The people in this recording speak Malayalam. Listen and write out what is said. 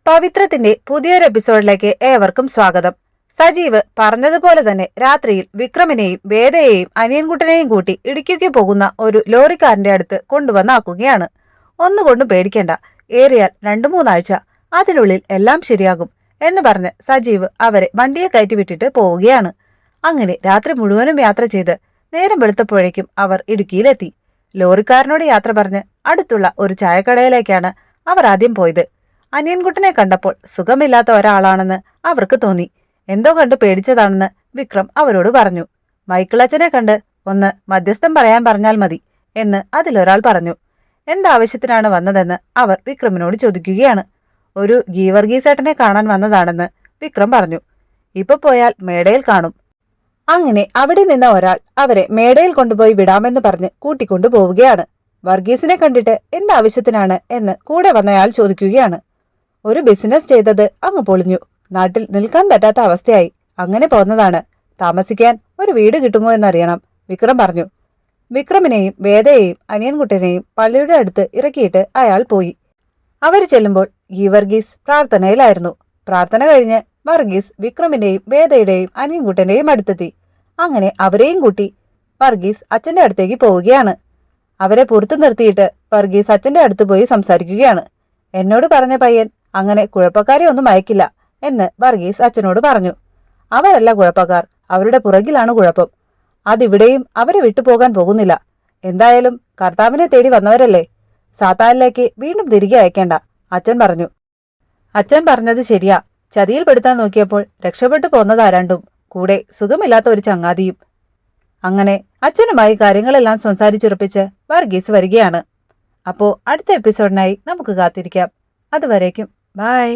പവിത്രത്തിന്റെ പുതിയൊരു എപ്പിസോഡിലേക്ക് ഏവർക്കും സ്വാഗതം. സജീവ് പറഞ്ഞതുപോലെ തന്നെ രാത്രിയിൽ വിക്രമിനെയും വേദയെയും അനിയൻകുട്ടനെയും കൂട്ടി ഇടുക്കിക്ക് പോകുന്ന ഒരു ലോറിക്കാരന്റെ അടുത്ത് കൊണ്ടുവന്നാക്കുകയാണ്. ഒന്നുകൊണ്ടും പേടിക്കേണ്ട, ഏറിയാൽ 2-3 ആഴ്ച, അതിനുള്ളിൽ എല്ലാം ശരിയാകും എന്ന് പറഞ്ഞ് സജീവ് അവരെ വണ്ടിയെ കയറ്റിവിട്ടിട്ട് പോവുകയാണ്. അങ്ങനെ രാത്രി മുഴുവനും യാത്ര ചെയ്ത് നേരം വെളുത്തപ്പോഴേക്കും അവർ ഇടുക്കിയിലെത്തി. ലോറിക്കാരനോട് യാത്ര പറഞ്ഞ് അടുത്തുള്ള ഒരു ചായക്കടയിലേക്കാണ് അവർ ആദ്യം പോയത്. അനിയൻകുട്ടനെ കണ്ടപ്പോൾ സുഖമില്ലാത്ത ഒരാളാണെന്ന് അവർക്ക് തോന്നി. എന്തോ കണ്ട് പേടിച്ചതാണെന്ന് വിക്രം അവരോട് പറഞ്ഞു. മൈക്കിളച്ചനെ കണ്ട് ഒന്ന് മധ്യസ്ഥം പറയാൻ പറഞ്ഞാൽ മതി എന്ന് അതിലൊരാൾ പറഞ്ഞു. എന്താവശ്യത്തിനാണ് വന്നതെന്ന് അവർ വിക്രമിനോട് ചോദിക്കുകയാണ്. ഒരു ഗീവർഗീസേട്ടനെ കാണാൻ വന്നതാണെന്ന് വിക്രം പറഞ്ഞു. ഇപ്പൊ പോയാൽ മേടയിൽ കാണും. അങ്ങനെ അവിടെ നിന്ന ഒരാൾ അവരെ മേടയിൽ കൊണ്ടുപോയി വിടാമെന്ന് പറഞ്ഞ് കൂട്ടിക്കൊണ്ടു പോവുകയാണ്. വർഗീസിനെ കണ്ടിട്ട് എന്താവശ്യത്തിനാണ് എന്ന് കൂടെ വന്നയാൾ ചോദിക്കുകയാണ്. ഒരു ബിസിനസ് ചെയ്തത് അങ്ങ് പൊളിഞ്ഞു, നാട്ടിൽ നിൽക്കാൻ പറ്റാത്ത അവസ്ഥയായി, അങ്ങനെ പോന്നതാണ്. താമസിക്കാൻ ഒരു വീട് കിട്ടുമോ എന്നറിയണം, വിക്രം പറഞ്ഞു. വിക്രമിനെയും വേദയെയും അനിയൻകുട്ടനെയും പള്ളിയുടെ അടുത്ത് ഇറക്കിയിട്ട് അയാൾ പോയി. അവർ ചെല്ലുമ്പോൾ ഗീവർഗീസ് പ്രാർത്ഥനയിലായിരുന്നു. പ്രാർത്ഥന കഴിഞ്ഞ് വർഗീസ് വിക്രമിന്റെയും വേദയുടെയും അനിയൻകുട്ടന്റെയും അടുത്തെത്തി. അങ്ങനെ അവരെയും കൂട്ടി വർഗീസ് അച്ഛന്റെ അടുത്തേക്ക് പോവുകയാണ്. അവരെ പുറത്തു നിർത്തിയിട്ട് വർഗീസ് അച്ഛന്റെ അടുത്ത് പോയി സംസാരിക്കുകയാണ്. എന്നോട് പറഞ്ഞ പയ്യൻ അങ്ങനെ കുഴപ്പക്കാരെ ഒന്നും അയക്കില്ല എന്ന് വർഗീസ് അച്ഛനോട് പറഞ്ഞു. അവരല്ല കുഴപ്പക്കാർ, അവരുടെ പുറകിലാണ് കുഴപ്പം. അതിവിടെയും അവരെ വിട്ടുപോകാൻ പോകുന്നില്ല. എന്തായാലും കർത്താവിനെ തേടി വന്നവരല്ലേ, സാത്താനിലേക്ക് വീണ്ടും തിരികെ അയക്കേണ്ട, അച്ഛൻ പറഞ്ഞു. അച്ഛൻ പറഞ്ഞത് ശരിയാ, ചതിയിൽപ്പെടുത്താൻ നോക്കിയപ്പോൾ രക്ഷപ്പെട്ടു പോന്നതാ രണ്ടും, കൂടെ സുഖമില്ലാത്ത ഒരു ചങ്ങാതിയും. അങ്ങനെ അച്ഛനുമായി കാര്യങ്ങളെല്ലാം സംസാരിച്ചുറപ്പിച്ച് വർഗീസ് വരികയാണ്. അപ്പോൾ അടുത്ത എപ്പിസോഡിനായി നമുക്ക് കാത്തിരിക്കാം. അതുവരേക്കും ബൈ.